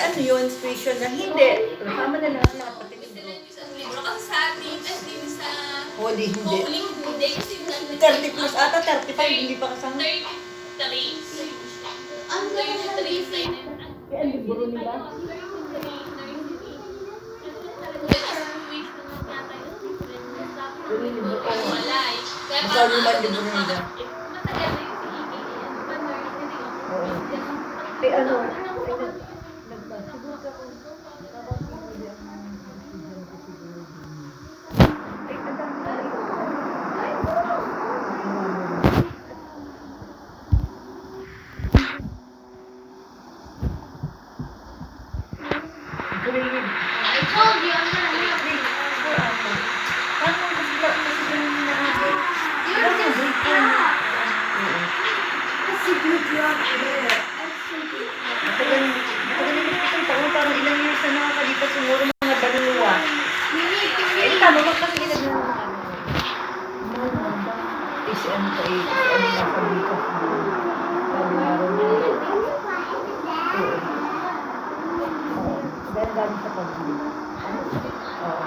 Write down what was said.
ano yun, tuition na hindi. Kasama na lahat pati libro. Isang libro kasi sa atin, at din sa Holy, hindi. hindi kasi 30 plus ata, 35, hindi pa kasama. 33. Ang 33. Kaya ang libro nila. Wala eh. Magkano man libro nila? Matagal na yung sige. Oo. Eh ano, nagbasigod ka kung habang pinuli ang estudyante ko siguro din. Ay, adang na ito. Grade. I told you I'm gonna make Grade 4 ako. Paano mas ganun na ako? You're just Kasi good job. Matagal na pitong taon, parang ilang years na nakakalipas siguro mga dalawa. Eh, tama ba kasi ilan na si ano pa eh, si ano na sa likas na araw na. Oo. Dahil dami sa pag-ibig. Oo.